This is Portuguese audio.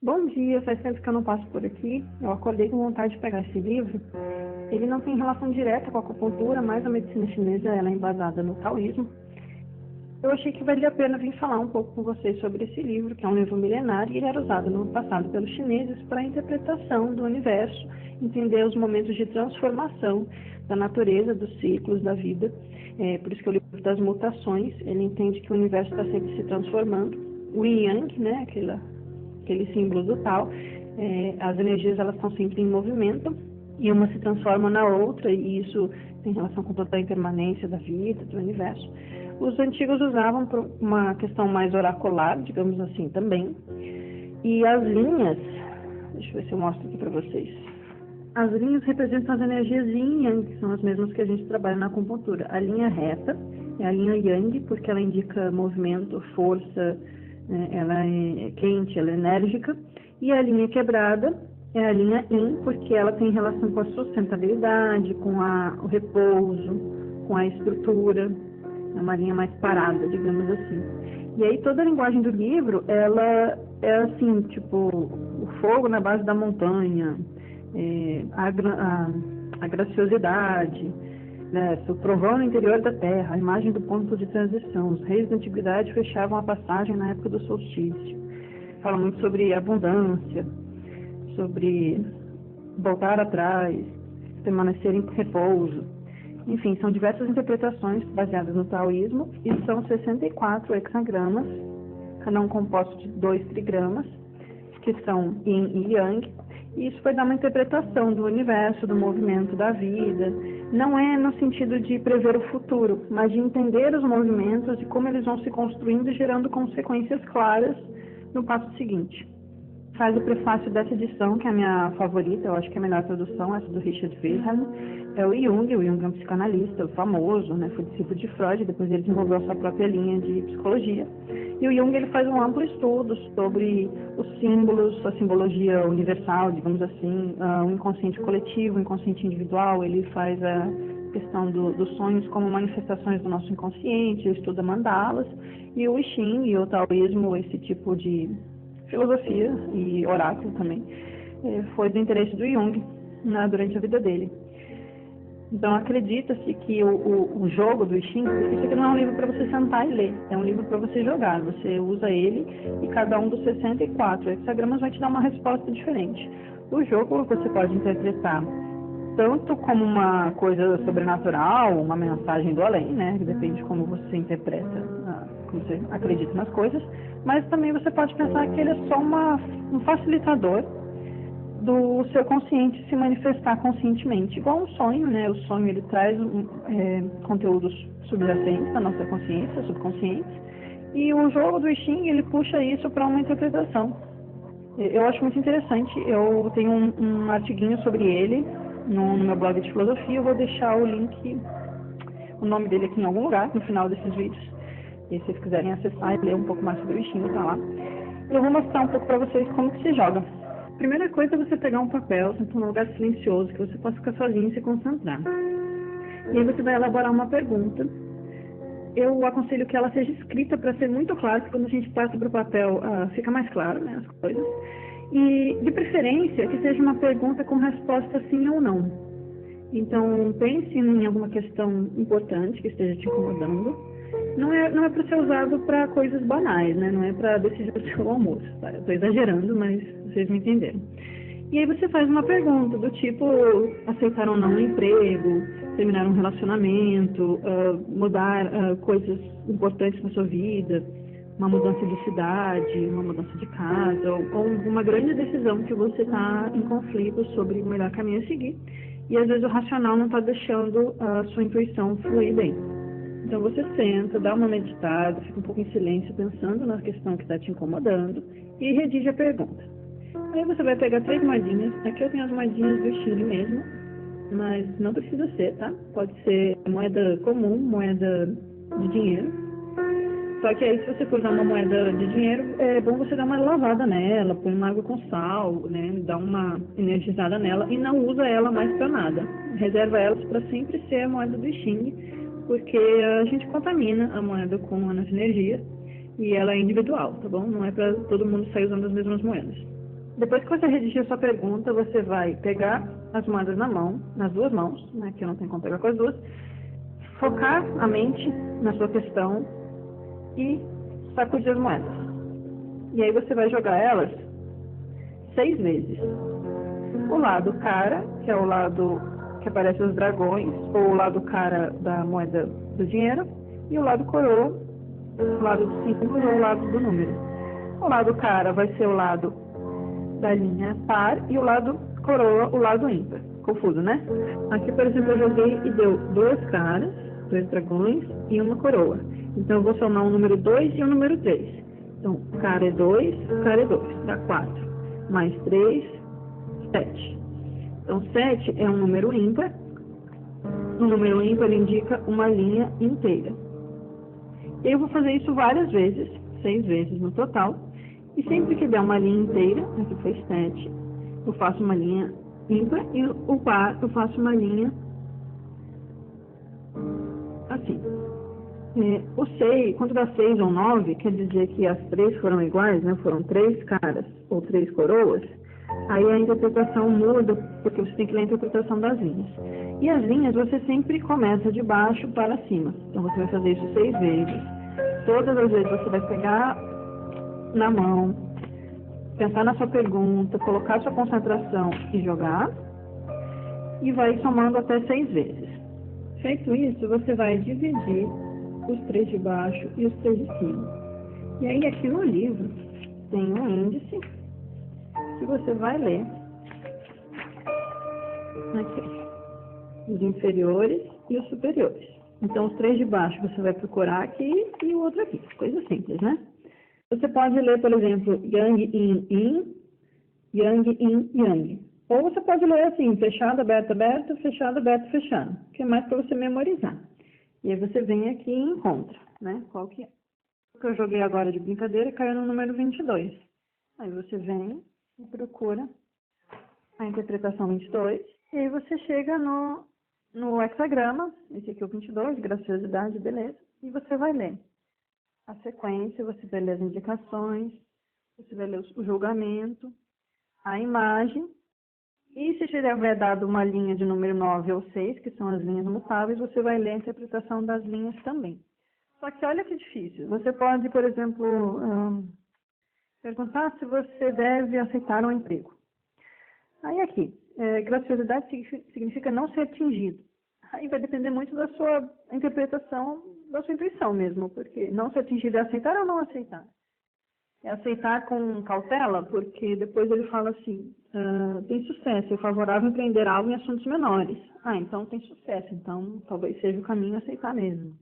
Bom dia, faz tempo que eu não passo por aqui. Eu acordei com vontade de pegar esse livro. Ele não tem relação direta com a acupuntura, mas a medicina chinesa ela é embasada no taoísmo. Eu achei que valia a pena vir falar um pouco com vocês sobre esse livro, que é um livro milenar e ele era usado no passado pelos chineses para a interpretação do universo, entender os momentos de transformação da natureza, dos ciclos da vida. Por isso que o livro das mutações, ele entende que o universo está sempre se transformando. O Yin Yang, né, aquele símbolo do Tao, as energias elas estão sempre em movimento e uma se transforma na outra, e isso tem relação com toda a impermanência da vida, do universo. Os antigos usavam por uma questão mais oracular, digamos assim, também. E as linhas, deixa eu ver se eu mostro aqui para vocês. As linhas representam as energias Yin e Yang, que são as mesmas que a gente trabalha na acupuntura. A linha reta é a linha Yang, porque ela indica movimento, força, ela é quente, ela é enérgica. E a linha quebrada é a linha Yin, porque ela tem relação com a sustentabilidade, com o repouso, com a estrutura. É uma linha mais parada, digamos assim. E aí toda a linguagem do livro, ela é assim, tipo, o fogo na base da montanha, a graciosidade, né, o trovão no interior da terra, a imagem do ponto de transição. Os reis da antiguidade fechavam a passagem na época do solstício. Fala muito sobre abundância, sobre voltar atrás, permanecer em repouso. Enfim, são diversas interpretações baseadas no taoísmo e são 64 hexagramas, cada um composto de 2 trigramas, que são Yin e Yang, e isso vai dar uma interpretação do universo, do movimento da vida. Não é no sentido de prever o futuro, mas de entender os movimentos e como eles vão se construindo e gerando consequências claras no passo seguinte. Faz o prefácio dessa edição, que é a minha favorita, eu acho que é a melhor tradução, essa do Richard Wilhelm, é o Jung é um psicanalista famoso, né, foi discípulo de Freud, depois ele desenvolveu a sua própria linha de psicologia. E o Jung ele faz um amplo estudo sobre os símbolos, a simbologia universal, digamos assim, o inconsciente coletivo, o inconsciente individual. Ele faz a questão dos sonhos como manifestações do nosso inconsciente, ele estuda mandalas, e o I Ching e o taoísmo, esse tipo de filosofia e oráculo também, foi do interesse do Jung durante a vida dele. Então acredita-se que o jogo do I Ching, isso aqui não é um livro para você sentar e ler, é um livro para você jogar. Você usa ele e cada um dos 64 hexagramas vai te dar uma resposta diferente. O jogo você pode interpretar tanto como uma coisa sobrenatural, uma mensagem do além, né? Depende de como você interpreta, como você acredita nas coisas, mas também você pode pensar que ele é só um facilitador do seu consciente se manifestar conscientemente, igual um sonho, né? O sonho ele traz conteúdos subjacentes da nossa consciência, subconsciente, e o jogo do I Ching ele puxa isso para uma interpretação. Eu acho muito interessante. Eu tenho um artiguinho sobre ele no meu blog de filosofia. Eu vou deixar o link, o nome dele aqui em algum lugar no final desses vídeos. E se vocês quiserem acessar e ler um pouco mais sobre o I Ching, tá lá. Eu vou mostrar um pouco para vocês como que se joga. Primeira coisa é você pegar um papel, sentar num lugar silencioso, que você possa ficar sozinho e se concentrar. E aí você vai elaborar uma pergunta. Eu aconselho que ela seja escrita para ser muito claro, porque quando a gente passa para o papel fica mais claro, né, as coisas. E, de preferência, que seja uma pergunta com resposta sim ou não. Então, pense em alguma questão importante que esteja te incomodando. Não é para ser usado para coisas banais, né? Não é para decidir o seu almoço. Tá? Eu estou exagerando, mas vocês me entenderam. E aí você faz uma pergunta do tipo: aceitar ou não um emprego, terminar um relacionamento, mudar coisas importantes na sua vida, uma mudança de cidade, uma mudança de casa, ou uma grande decisão que você está em conflito sobre o melhor caminho a seguir. E às vezes o racional não está deixando a sua intuição fluir bem. Então você senta, dá uma meditada, fica um pouco em silêncio pensando na questão que está te incomodando e redige a pergunta. Aí você vai pegar 3 moedinhas. Aqui eu tenho as moedinhas do Chile mesmo, mas não precisa ser, tá? Pode ser moeda comum, moeda de dinheiro. Só que aí se você for usar uma moeda de dinheiro, é bom você dar uma lavada nela, põe uma água com sal, né? Dá uma energizada nela e não usa ela mais para nada. Reserva elas para sempre ser a moeda do I Ching, porque a gente contamina a moeda com a nossa energia e ela é individual, tá bom? Não é para todo mundo sair usando as mesmas moedas. Depois que você redigir a sua pergunta, você vai pegar as moedas na mão, nas duas mãos, né, que não tem como pegar com as duas, focar a mente na sua questão e sacudir as moedas. E aí você vai jogar elas 6 vezes. O lado cara, que é o lado que aparece os dragões, ou o lado cara da moeda do dinheiro, e o lado coroa, o lado do símbolo ou o lado do número. O lado cara vai ser o lado da linha par e o lado coroa, o lado ímpar. Confuso, né? Aqui, por exemplo, eu joguei e deu 2 caras, 2 dragões e uma coroa. Então, eu vou somar o número 2 e o número 3. Então, cara é 2, cara é 2, dá 4. Mais 3, 7. Então, 7 é um número ímpar. O número ímpar indica uma linha inteira. Eu vou fazer isso várias vezes, 6 vezes no total. E sempre que der uma linha inteira, aqui foi 7, eu faço uma linha ímpar e o par eu faço uma linha assim. O 6, quando dá 6 ou 9, quer dizer que as 3 foram iguais, né? Foram 3 caras ou 3 coroas. Aí a interpretação muda, porque você tem que ler a interpretação das linhas. E as linhas você sempre começa de baixo para cima. Então você vai fazer isso 6 vezes. Todas as vezes você vai pegar na mão, pensar na sua pergunta, colocar sua concentração e jogar. E vai somando até 6 vezes. Feito isso, você vai dividir os 3 de baixo e os 3 de cima. E aí aqui no livro tem um índice que você vai ler aqui, os inferiores e os superiores. Então os 3 de baixo você vai procurar aqui e o outro aqui, coisa simples, né? Você pode ler, por exemplo, Yang, Yin, Yin, Yang, Yin, Yang. Ou você pode ler assim, fechado, aberto, aberto, fechado, aberto, fechado, que é mais para você memorizar. E aí você vem aqui e encontra, né? Qual que é? O que eu joguei agora de brincadeira caiu no número 22. Aí você vem e procura a interpretação 22. E aí você chega no hexagrama, esse aqui é o 22, graciosidade, beleza. E você vai ler a sequência, você vai ler as indicações, você vai ler o julgamento, a imagem. E se tiver dado uma linha de número 9 ou 6, que são as linhas mutáveis, você vai ler a interpretação das linhas também. Só que olha que difícil. Você pode, por exemplo, perguntar se você deve aceitar um emprego. Aí aqui, graciosidade significa não ser atingido. Aí vai depender muito da sua interpretação, da sua intuição mesmo, porque não ser atingido é aceitar ou não aceitar? É aceitar com cautela, porque depois ele fala assim, tem sucesso, é favorável empreender algo em assuntos menores. Então tem sucesso, então talvez seja o caminho aceitar mesmo.